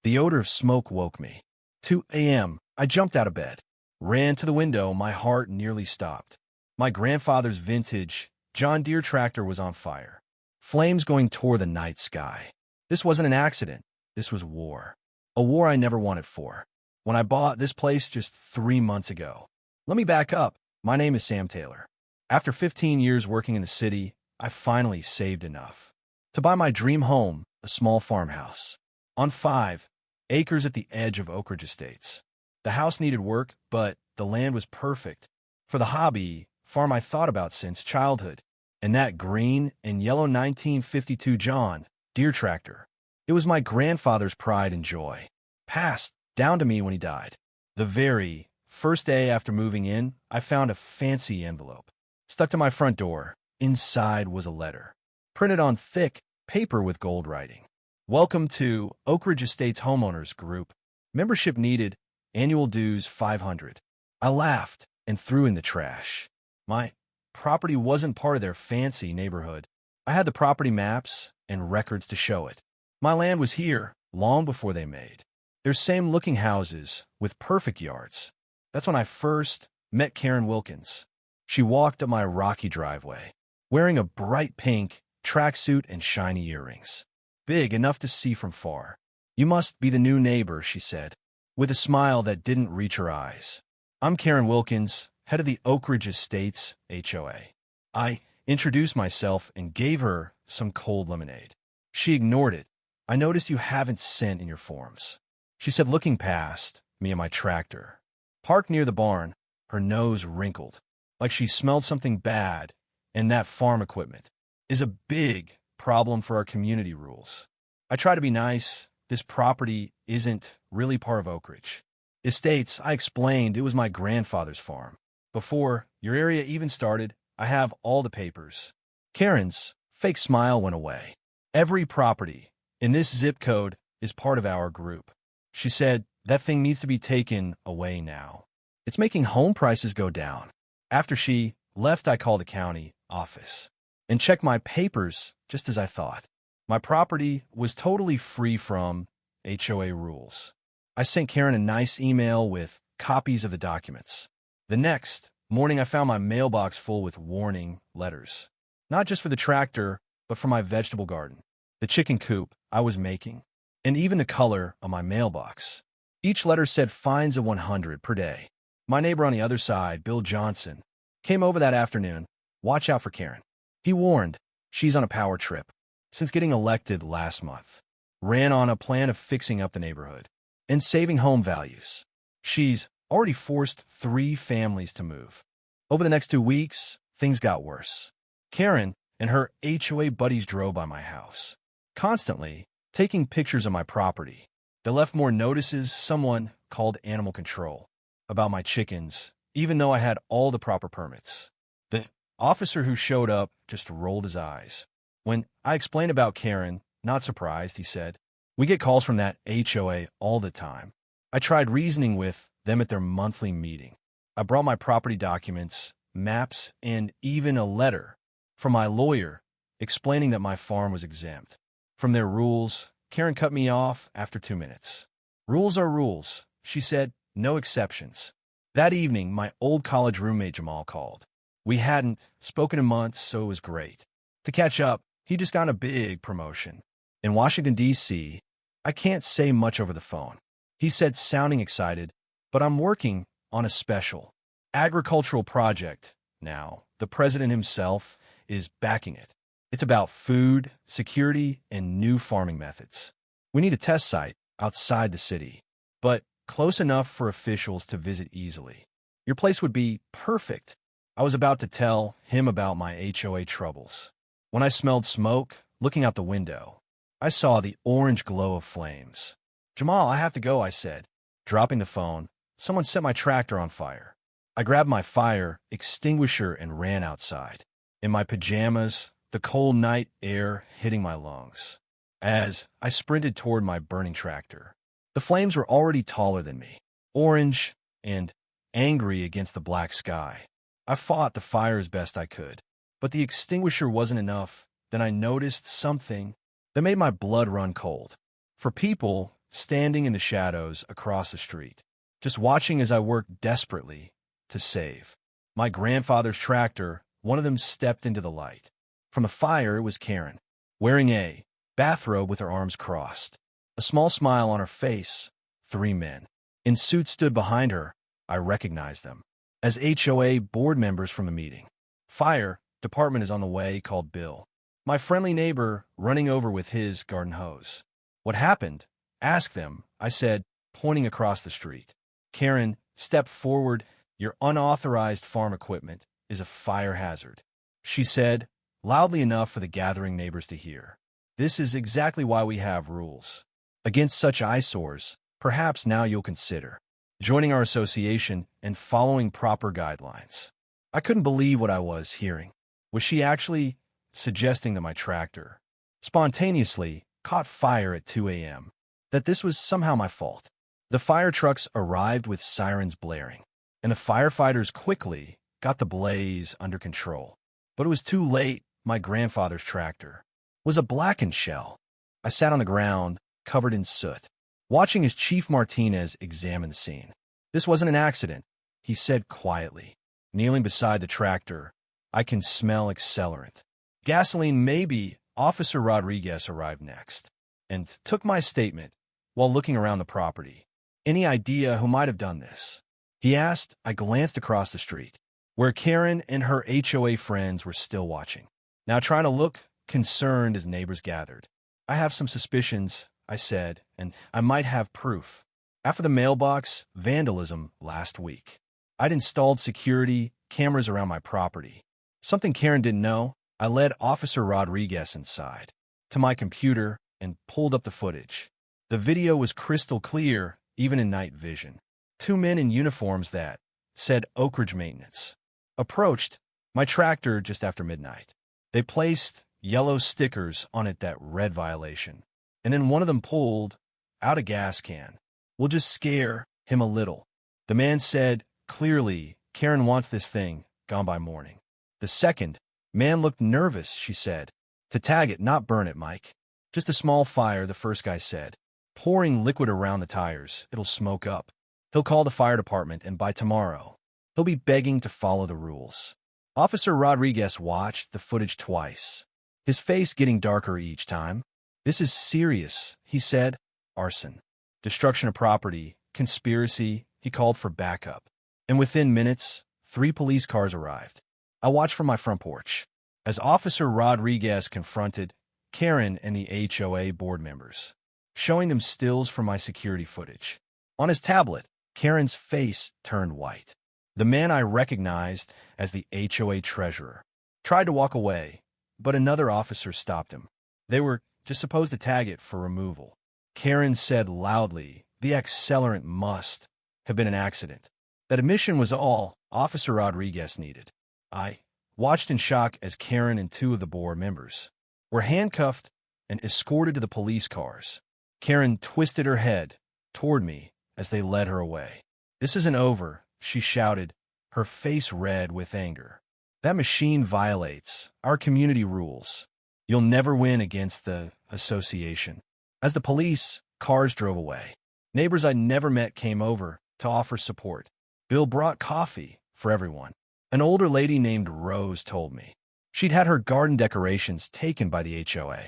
The odor of smoke woke me. 2 a.m. I jumped out of bed, ran to the window, my heart nearly stopped. My grandfather's vintage John Deere tractor was on fire, flames going toward the night sky. This wasn't an accident. This was war. A war I never wanted for. When I bought this place just 3 months ago. Let me back up. My name is Sam Taylor. After 15 years working in the city, I finally saved enough to buy my dream home, a small farmhouse on 5 acres at the edge of Oak Ridge Estates. The house needed work, but the land was perfect for the hobby farm I thought about since childhood. And that green and yellow 1952 John Deere tractor, it was my grandfather's pride and joy, passed down to me when he died. The very first day after moving in, I found a fancy envelope stuck to my front door. Inside was a letter, printed on thick paper with gold writing. Welcome to Oak Ridge Estates Homeowners Group. Membership needed. Annual dues $500. I laughed and threw in the trash. My property wasn't part of their fancy neighborhood. I had the property maps and records to show it. My land was here long before they made their same-looking houses with perfect yards. That's when I first met Karen Wilkins. She walked up my rocky driveway, wearing a bright pink tracksuit and shiny earrings, big enough to see from far. "You must be the new neighbor," she said, with a smile that didn't reach her eyes. "I'm Karen Wilkins, head of the Oak Ridge Estates HOA. I introduced myself and gave her some cold lemonade. She ignored it. "I noticed you haven't sent in your forms," she said, looking past me and my tractor, parked near the barn, her nose wrinkled, like she smelled something bad, and that farm equipment is a big problem for our community rules. I try to be nice. This property isn't really part of Oak Ridge Estates. I explained it was my grandfather's farm. Before your area even started, I have all the papers. Karen's fake smile went away. "Every property in this zip code is part of our group," she said. "That thing needs to be taken away now. It's making home prices go down." After she left, I called the county office and checked my papers just as I thought. My property was totally free from HOA rules. I sent Karen a nice email with copies of the documents. The next morning, I found my mailbox full with warning letters, not just for the tractor, but for my vegetable garden, the chicken coop I was making, and even the color of my mailbox. Each letter said fines of $100 per day. My neighbor on the other side, Bill Johnson, came over that afternoon. "Watch out for Karen," he warned. "She's on a power trip since getting elected last month. Ran on a plan of fixing up the neighborhood and saving home values. She's already forced 3 families to move. Over the next 2 weeks, things got worse. Karen and her HOA buddies drove by my house, constantly taking pictures of my property. They left more notices. Someone called animal control about my chickens, even though I had all the proper permits. The officer who showed up just rolled his eyes. When I explained about Karen, not surprised, he said, "We get calls from that HOA all the time." I tried reasoning with them at their monthly meeting. I brought my property documents, maps, and even a letter from my lawyer explaining that my farm was exempt from their rules. Karen cut me off after 2 minutes. "Rules are rules," she said, "no exceptions." That evening, my old college roommate Jamal called. We hadn't spoken in months, so it was great to catch up. He just got a big promotion in Washington, D.C. "I can't say much over the phone," he said, sounding excited, "but I'm working on a special agricultural project now. The president himself is backing it. It's about food security and new farming methods. We need a test site outside the city, but close enough for officials to visit easily. Your place would be perfect." I was about to tell him about my HOA troubles when I smelled smoke. Looking out the window, I saw the orange glow of flames. "Jamal, I have to go," I said, dropping the phone. "Someone set my tractor on fire." I grabbed my fire extinguisher and ran outside. In my pajamas, the cold night air hitting my lungs. As I sprinted toward my burning tractor, the flames were already taller than me, orange and angry against the black sky. I fought the fire as best I could, but the extinguisher wasn't enough. Then I noticed something that made my blood run cold. For people standing in the shadows across the street, just watching as I worked desperately to save my grandfather's tractor. One of them stepped into the light. From the fire, it was Karen, wearing a bathrobe with her arms crossed, a small smile on her face. 3 men in suits stood behind her. I recognized them as HOA board members from the meeting. Fire department is on the way, called Bill, my friendly neighbor, running over with his garden hose. What happened? Ask them, I said, pointing across the street. Karen stepped forward. Your unauthorized farm equipment is a fire hazard, she said, loudly enough for the gathering neighbors to hear. This is exactly why we have rules against such eyesores. Perhaps now you'll consider joining our association and following proper guidelines. I couldn't believe what I was hearing. Was she actually suggesting that my tractor spontaneously caught fire at 2 a.m., that this was somehow my fault? The fire trucks arrived with sirens blaring, and the firefighters quickly got the blaze under control. But it was too late. My grandfather's tractor was a blackened shell. I sat on the ground, covered in soot, watching as Chief Martinez examined the scene. This wasn't an accident, he said quietly. Kneeling beside the tractor, I can smell accelerant. Gasoline, maybe. Officer Rodriguez arrived next and took my statement while looking around the property. Any idea who might have done this? He asked. I glanced across the street, where Karen and her HOA friends were still watching, now trying to look concerned as neighbors gathered. I have some suspicions, I said, and I might have proof. After the mailbox vandalism last week, I'd installed security cameras around my property. Something Karen didn't know. I led Officer Rodriguez inside to my computer and pulled up the footage. The video was crystal clear, even in night vision. 2 men in uniforms that said Oak Ridge Maintenance approached my tractor just after midnight. They placed yellow stickers on it that read violation, and then one of them pulled out a gas can. We'll just scare him a little, the man said clearly. Karen wants this thing gone by morning. The second man looked nervous. She said, to tag it, not burn it, Mike. Just a small fire, the first guy said, pouring liquid around the tires. It'll smoke up. He'll call the fire department, and by tomorrow, he'll be begging to follow the rules. Officer Rodriguez watched the footage twice, his face getting darker each time. This is serious, he said. Arson, destruction of property, conspiracy. He called for backup. And within minutes, 3 police cars arrived. I watched from my front porch as Officer Rodriguez confronted Karen and the HOA board members, showing them stills from my security footage. On his tablet, Karen's face turned white. The man I recognized as the HOA treasurer tried to walk away, but another officer stopped him. They were just supposed to tag it for removal. Karen said loudly, the accelerant must have been an accident. That admission was all Officer Rodriguez needed. I watched in shock as Karen and 2 of the board members were handcuffed and escorted to the police cars. Karen twisted her head toward me as they led her away. This isn't over, she shouted, her face red with anger. That machine violates our community rules. You'll never win against the association. As the police cars drove away, neighbors I'd never met came over to offer support. Bill brought coffee for everyone. An older lady named Rose told me she'd had her garden decorations taken by the HOA.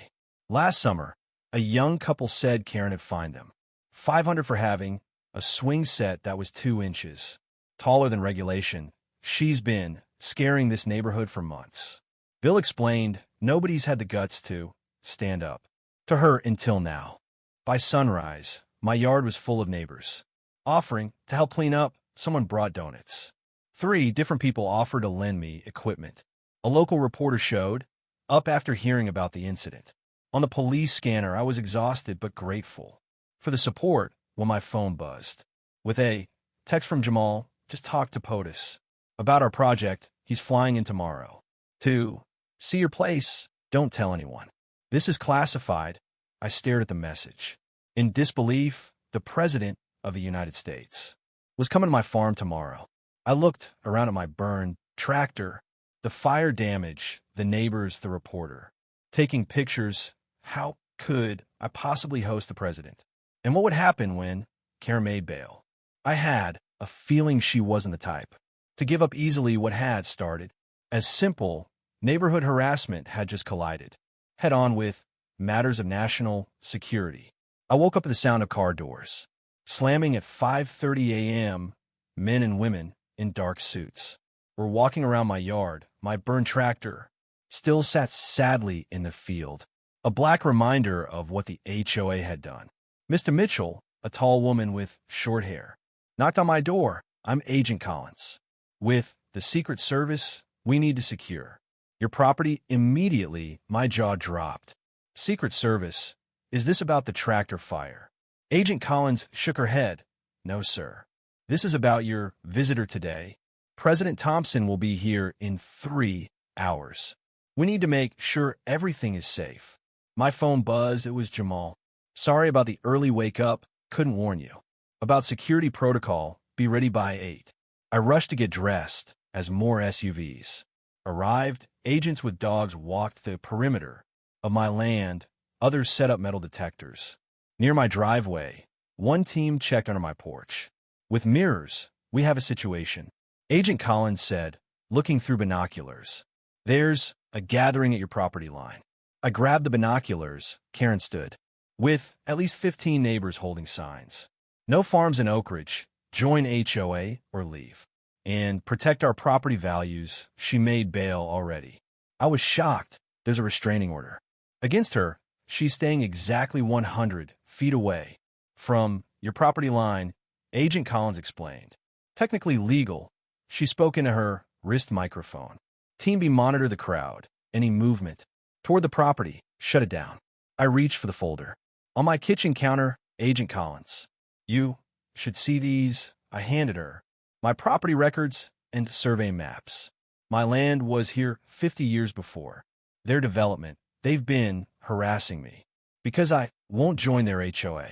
Last summer, a young couple said Karen had fined them $500 for having a swing set that was 2 inches taller than regulation. She's been scaring this neighborhood for months. Bill explained nobody's had the guts to stand up to her until now. By sunrise, my yard was full of neighbors offering to help clean up. Someone brought donuts. 3 different people offered to lend me equipment. A local reporter showed up after hearing about the incident. On the police scanner, I was exhausted but grateful for the support when my phone buzzed with a text from Jamal. Just talk to POTUS about our project. He's flying in tomorrow to see your place. Don't tell anyone. This is classified. I stared at the message in disbelief. The President of the United States was coming to my farm tomorrow. I looked around at my burned tractor, the fire damage, the neighbors, the reporter taking pictures. How could I possibly host the president And what would happen when Karen made bail? I had a feeling she wasn't the type to give up easily. What had started as simple neighborhood harassment had just collided head on with matters of national security. I woke up to the sound of car doors slamming at 5:30 a.m. Men and women in dark suits were walking around my yard. My burned tractor still sat sadly in the field, a black reminder of what the HOA had done. Mr. Mitchell, a tall woman with short hair, knocked on my door. I'm Agent Collins. With the Secret Service, we need to secure your property immediately. My jaw dropped. Secret Service? Is this about the tractor fire? Agent Collins shook her head. No, sir. This is about your visitor today. President Thompson will be here in 3 hours. We need to make sure everything is safe. My phone buzzed. It was Jamal. Sorry about the early wake up. Couldn't warn you. About security protocol. Be ready by 8. I rushed to get dressed as more SUVs arrived. Agents with dogs walked the perimeter of my land. Others set up metal detectors near my driveway. One team checked under my porch. With mirrors, we have a situation, Agent Collins said, looking through binoculars. There's a gathering at your property line. I grabbed the binoculars. Karen stood, with at least 15 neighbors holding signs. No farms in Oak Ridge. Join HOA or leave. And protect our property values. She made bail already. I was shocked. There's a restraining order against her. She's staying exactly 100 feet away from your property line, Agent Collins explained. Technically legal. She spoke into her wrist microphone. Team B, monitor the crowd. Any movement toward the property, shut it down. I reached for the folder. On my kitchen counter, Agent Collins. You should see these. I handed her my property records and survey maps. My land was here 50 years before their development. They've been harassing me because I won't join their HOA,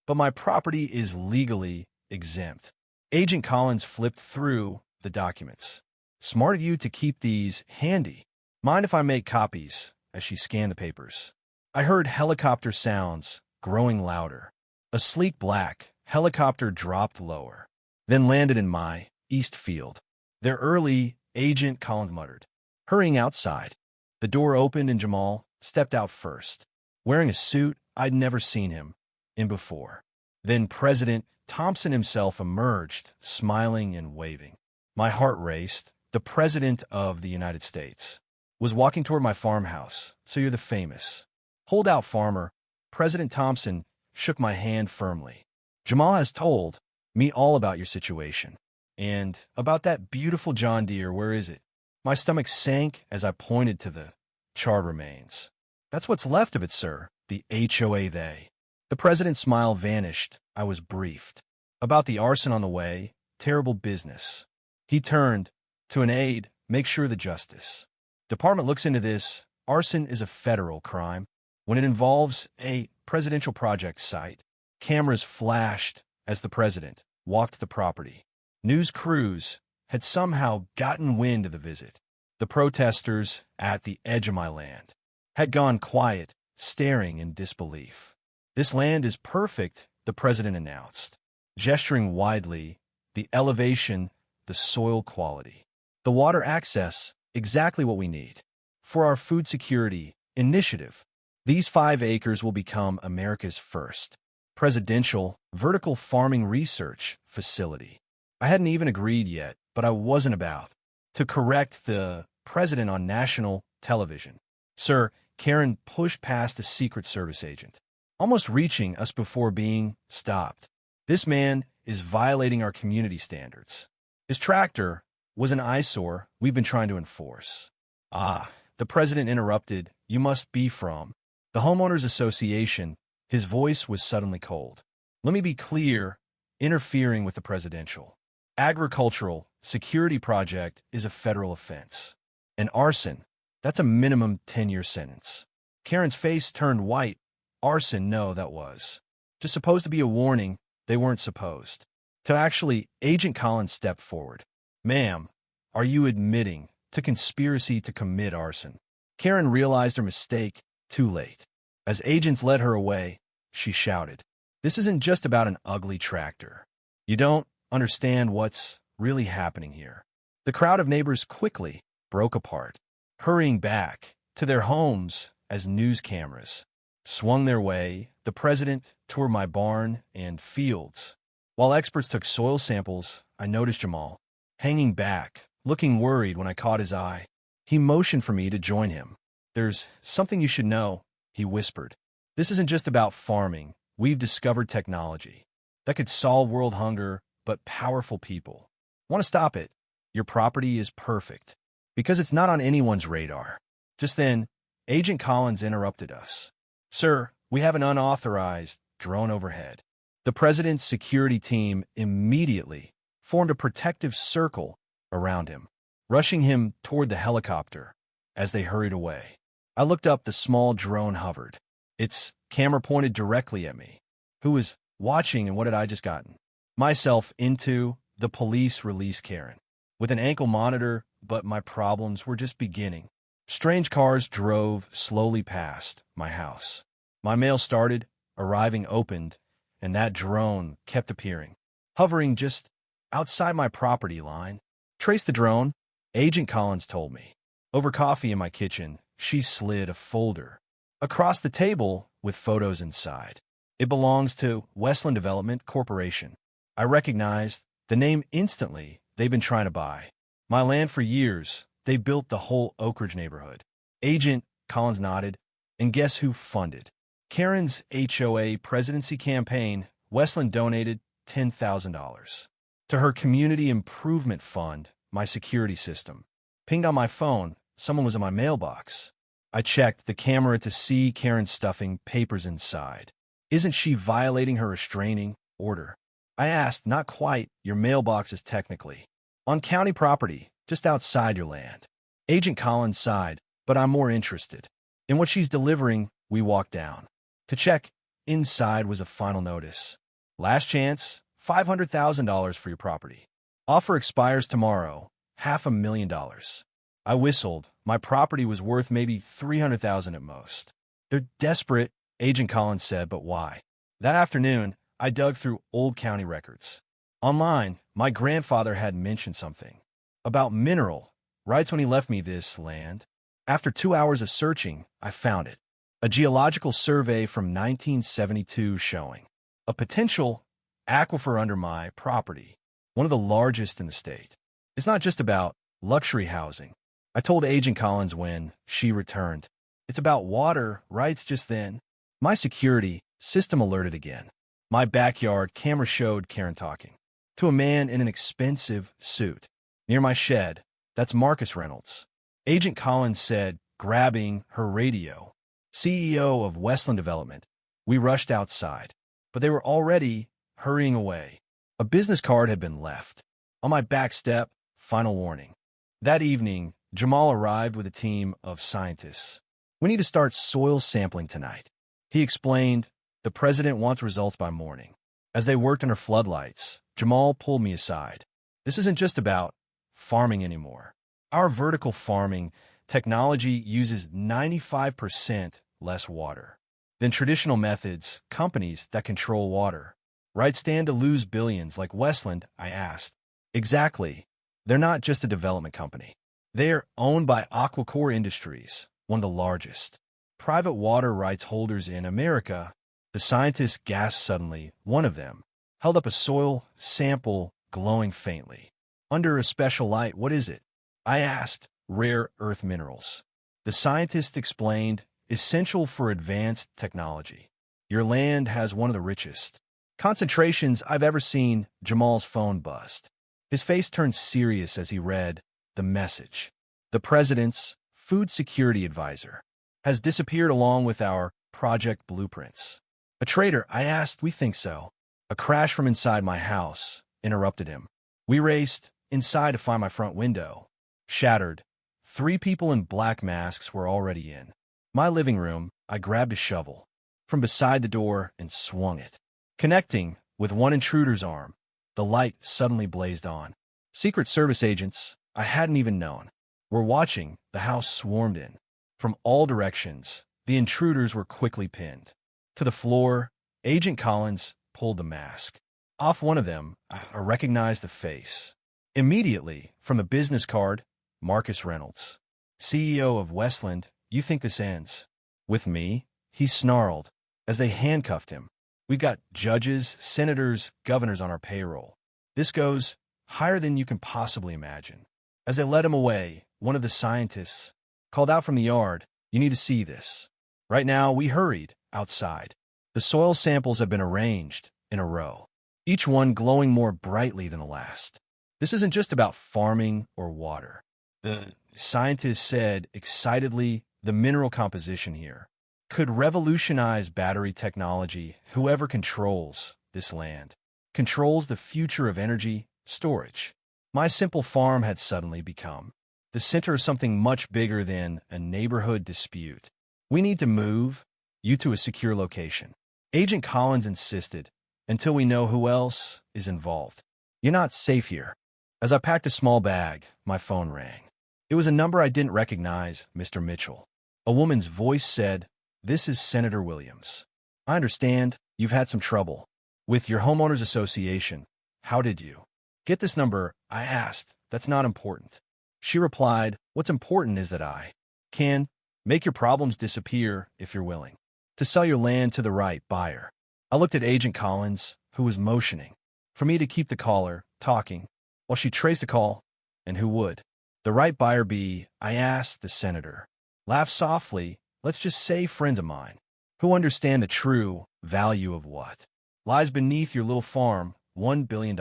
but my property is legally exempt. Agent Collins flipped through the documents. Smart of you to keep these handy. Mind if I make copies? As she scanned the papers, I heard helicopter sounds growing louder. A sleek black helicopter dropped lower, then landed in my east field. They're early, Agent Collins muttered. Hurrying outside, the door opened and Jamal stepped out first, wearing a suit I'd never seen him in before. Then President Thompson himself emerged, smiling and waving. My heart raced. The President of the United States was walking toward my farmhouse. So you're the famous holdout farmer. President Thompson shook my hand firmly. Jamal has told me all about your situation. And about that beautiful John Deere. Where is it? My stomach sank as I pointed to the charred remains. That's what's left of it, sir. The HOA they. The president's smile vanished. I was briefed. About the arson on the way. Terrible business. He turned to an aide. Make sure the Justice Department looks into this. Arson is a federal crime. When it involves a presidential project site, cameras flashed as the president walked the property. News crews had somehow gotten wind of the visit. The protesters at the edge of my land had gone quiet, staring in disbelief. This land is perfect, the president announced, gesturing widely. The elevation, the soil quality, the water access, exactly what we need for our food security initiative. These 5 acres will become America's first presidential vertical farming research facility. I hadn't even agreed yet, but I wasn't about to correct the president on national television. Sir, Karen pushed past a Secret Service agent, almost reaching us before being stopped. This man is violating our community standards. His tractor was an eyesore we've been trying to enforce. Ah, the president interrupted. You must be from the Homeowners Association. His voice was suddenly cold. Let me be clear, interfering with the presidential agricultural security project is a federal offense. And arson, that's a minimum 10-year sentence. Karen's face turned white. Arson, no, that was just supposed to be a warning. They weren't supposed to actually. Agent Collins stepped forward. Ma'am, are you admitting to conspiracy to commit arson? Karen realized her mistake too late. As agents led her away, she shouted, This isn't just about an ugly tractor. You don't understand what's really happening here. The crowd of neighbors quickly broke apart, hurrying back to their homes as news cameras swung their way. The president toured my barn and fields. While experts took soil samples, I noticed Jamal hanging back, looking worried. When I caught his eye, he motioned for me to join him. "There's something you should know," he whispered. "This isn't just about farming. We've discovered technology that could solve world hunger, but powerful people want to stop it. Your property is perfect because it's not on anyone's radar." Just then, Agent Collins interrupted us. "Sir, we have an unauthorized drone overhead." The president's security team immediately formed a protective circle around him, rushing him toward the helicopter. As they hurried away, I looked up. The small drone hovered, its camera pointed directly at me. Who was watching, and what had I just gotten myself into? The police released Karen with an ankle monitor, but my problems were just beginning. Strange cars drove slowly past my house. My mail started arriving, opened, and that drone kept appearing, hovering just outside my property line. "Trace the drone," Agent Collins told me. Over coffee in my kitchen, she slid a folder across the table with photos inside. "It belongs to Westland Development Corporation." I recognized the name instantly. They've been trying to buy my land for years. They built the whole Oak Ridge neighborhood. Agent Collins nodded. "And guess who funded Karen's HOA presidency campaign?" Westland donated $10,000 to her community improvement fund. My security system pinged on my phone. Someone was in my mailbox. I checked the camera to see Karen stuffing papers inside. "Isn't she violating her restraining order?" I asked. "Not quite. Your mailbox is technically on county property, just outside your land." Agent Collins sighed. "But I'm more interested in what she's delivering." We walked down to check. Inside was a final notice. "Last chance, $500,000 for your property. Offer expires tomorrow. $500,000. I whistled. My property was worth maybe $300,000 at most. "They're desperate," Agent Collins said. "But why?" That afternoon, I dug through old county records. Online, my grandfather had mentioned something about mineral rights when he left me this land. After 2 hours of searching, I found it. A geological survey from 1972 showing a potential aquifer under my property, one of the largest in the state. It's not just about luxury housing, I told Agent Collins when she returned. It's about water rights. Just then, my security system alerted again. My backyard camera showed Karen talking to a man in an expensive suit near my shed. "That's Marcus Reynolds," Agent Collins said, grabbing her radio. "CEO of Westland Development." We rushed outside, but they were already hurrying away. A business card had been left on my back step. Final warning. That evening, Jamal arrived with a team of scientists. "We need to start soil sampling tonight," he explained. "The president wants results by morning." As they worked under floodlights, Jamal pulled me aside. "This isn't just about farming anymore. Our vertical farming technology uses 95% less water than traditional methods. Companies that control water rights stand to lose billions." "Like Westland?" I asked. "Exactly. They're not just a development company. They are owned by Aquacore Industries, one of the largest private water rights holders in America." The scientists gasped suddenly. One of them held up a soil sample, glowing faintly under a special light. "What is it?" I asked. "Rare earth minerals," the scientist explained, "essential for advanced technology. Your land has one of the richest concentrations I've ever seen." Jamal's phone buzzed. His face turned serious as he read the message. "The president's food security advisor has disappeared along with our project blueprints." "A traitor?" I asked. "We think so." A crash from inside my house interrupted him. We raced inside to find my front window shattered. 3 people in black masks were already in my living room. I grabbed a shovel from beside the door and swung it, connecting with one intruder's arm. The light suddenly blazed on. Secret Service agents I hadn't even known were watching. The house swarmed in from all directions. The intruders were quickly pinned to the floor, Agent Collins pulled the mask. Off one of them, I recognized the face. Immediately, from the business card, Marcus Reynolds. CEO of Westland, you think this ends? With me? He snarled, as they handcuffed him. We've got judges, senators, governors on our payroll. This goes higher than you can possibly imagine. As they led him away, one of the scientists called out from the yard, you need to see this. Right now, we hurried outside. The soil samples have been arranged in a row, each one glowing more brightly than the last. This isn't just about farming or water. The scientist said excitedly, the mineral composition here could revolutionize battery technology. Whoever controls this land controls the future of energy storage. My simple farm had suddenly become the center of something much bigger than a neighborhood dispute. We need to move you to a secure location. Agent Collins insisted, until we know who else is involved. You're not safe here. As I packed a small bag, my phone rang. It was a number I didn't recognize, Mr. Mitchell. A woman's voice said, this is Senator Williams. I understand you've had some trouble with your homeowners association. How did you get this number? I asked. That's not important. She replied, what's important is that I can make your problems disappear if you're willing to sell your land to the right buyer. I looked at Agent Collins, who was motioning for me to keep the caller talking while she traced the call. And who would the right buyer be? I asked. The senator laughed softly. Let's just say friends of mine who understand the true value of what lies beneath your little farm. $1 billion.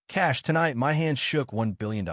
Cash tonight. My hand shook. $1 billion.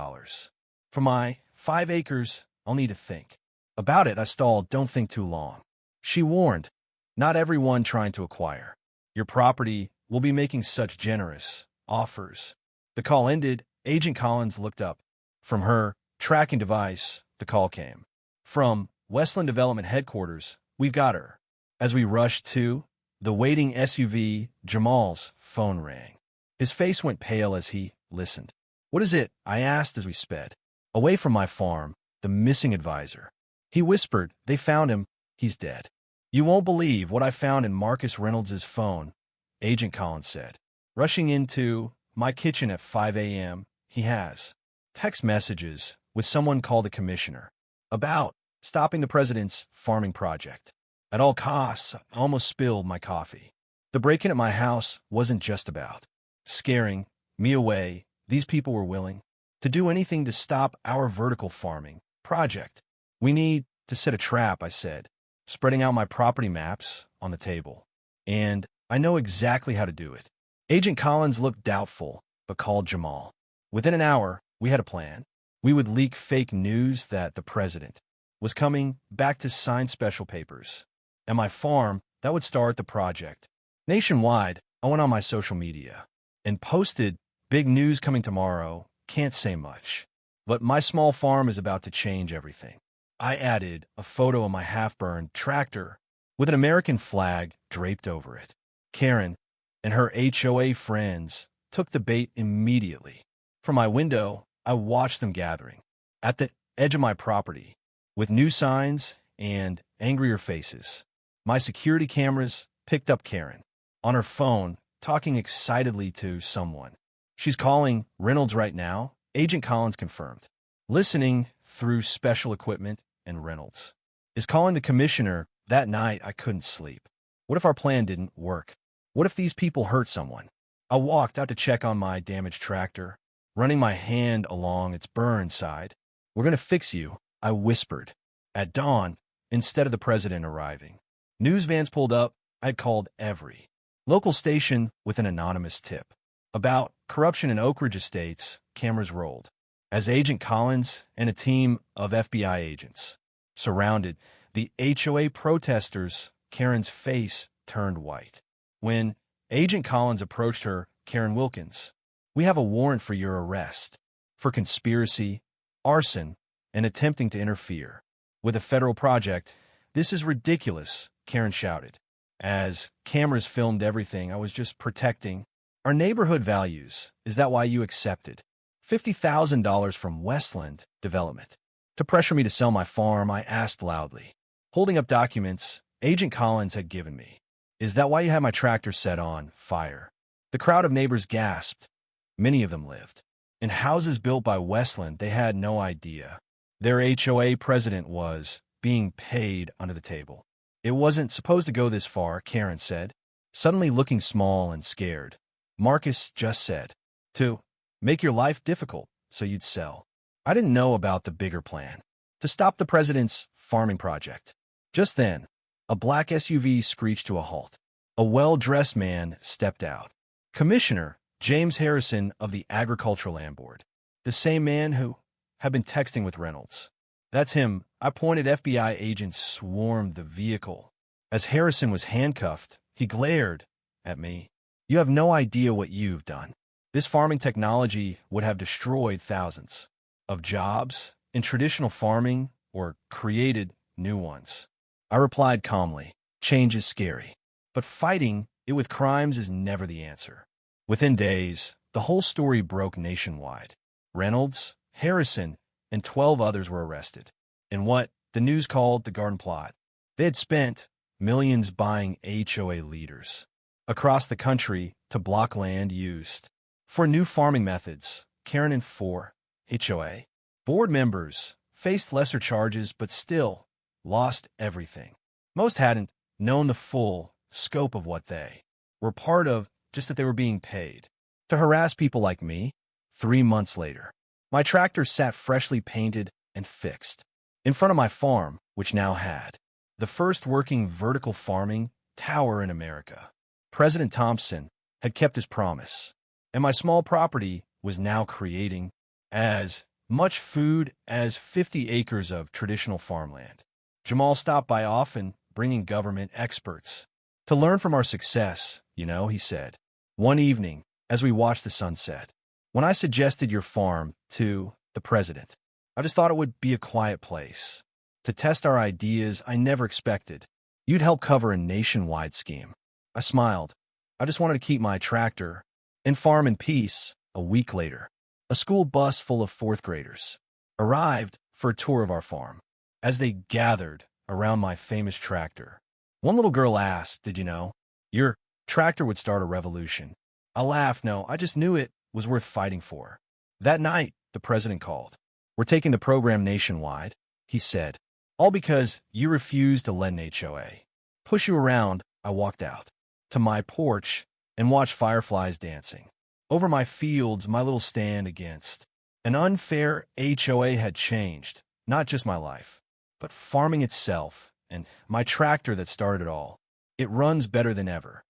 For my 5 acres, I'll need to think about it. I stalled. Don't think too long. She warned, not everyone trying to acquire your property will be making such generous offers. The call ended. Agent Collins looked up from her tracking device. The call came from Westland Development Headquarters. We've got her. As we rushed to the waiting SUV, Jamal's phone rang. His face went pale as he listened. What is it? I asked as we sped away from my farm. The missing advisor. He whispered, they found him. He's dead. You won't believe what I found in Marcus Reynolds' phone, Agent Collins said. Rushing into my kitchen at 5 a.m., he has text messages with someone called the commissioner about stopping the president's farming project. At all costs, I almost spilled my coffee. The break-in at my house wasn't just about scaring me away. These people were willing to do anything to stop our vertical farming project. We need to set a trap, I said, spreading out my property maps on the table. And I know exactly how to do it. Agent Collins looked doubtful, but called Jamal. Within an hour, we had a plan. We would leak fake news that the president was coming back to sign special papers. At my farm, that would start the project. Nationwide, I went on my social media and posted, big news coming tomorrow, can't say much. But my small farm is about to change everything. I added a photo of my half-burned tractor with an American flag draped over it. Karen and her HOA friends took the bait immediately. From my window, I watched them gathering at the edge of my property with new signs and angrier faces. My security cameras picked up Karen on her phone, talking excitedly to someone. She's calling Reynolds right now, Agent Collins confirmed. Listening through special equipment, and Reynolds is calling the commissioner. That night, I couldn't sleep. What if our plan didn't work? What if these people hurt someone? I walked out to check on my damaged tractor, running my hand along its burned side. We're going to fix you, I whispered. At dawn, instead of the president arriving, news vans pulled up. I had called every local station with an anonymous tip about corruption in Oak Ridge Estates. Cameras rolled as Agent Collins and a team of FBI agents surrounded the HOA protesters. Karen's face turned white. When Agent Collins approached her, Karen Wilkins, we have a warrant for your arrest for conspiracy, arson, and attempting to interfere with a federal project. This is ridiculous, Karen shouted. As cameras filmed everything, I was just protecting our neighborhood values. Is that why you accepted $50,000 from Westland Development to pressure me to sell my farm? I asked loudly, holding up documents Agent Collins had given me. Is that why you had my tractor set on fire? The crowd of neighbors gasped. Many of them lived in houses built by Westland. They had no idea. Their HOA president was being paid under the table. It wasn't supposed to go this far, Karen said, suddenly looking small and scared. Marcus just said, to make your life difficult so you'd sell. I didn't know about the bigger plan, to stop the president's farming project. Just then, a black SUV screeched to a halt. A well-dressed man stepped out. Commissioner James Harrison of the Agricultural Land Board. The same man who had been texting with Reynolds. That's him. I pointed. FBI agents swarmed the vehicle. As Harrison was handcuffed, he glared at me. You have no idea what you've done. This farming technology would have destroyed thousands of jobs in traditional farming or created new ones. I replied calmly, change is scary, but fighting it with crimes is never the answer. Within days, the whole story broke nationwide. Reynolds, Harrison, and 12 others were arrested in what the news called the Garden Plot. They had spent millions buying HOA leaders across the country to block land used for new farming methods. Karen and 4 HOA board members faced lesser charges but still lost everything. Most hadn't known the full scope of what they were part of, just that they were being paid to harass people like me. 3 months later, my tractor sat freshly painted and fixed in front of my farm, which now had the first working vertical farming tower in America. President Thompson had kept his promise, and my small property was now creating as much food as 50 acres of traditional farmland. Jamal stopped by often, bringing government experts to learn from our success, he said. One evening, as we watched the sunset, when I suggested your farm to the president, I just thought it would be a quiet place to test our ideas. I never expected you'd help cover a nationwide scheme. I smiled. I just wanted to keep my tractor and farm in peace. A week later, a school bus full of 4th graders arrived for a tour of our farm. As they gathered around my famous tractor, one little girl asked, did you know your tractor would start a revolution? I laughed. No, I just knew it was worth fighting for. That night, the president called. We're taking the program nationwide, he said, all because you refused to let an HOA push you around. I walked out to my porch and watched fireflies dancing over my fields. My little stand against an unfair HOA had changed not just my life, but farming itself, and my tractor that started it all. It runs better than ever.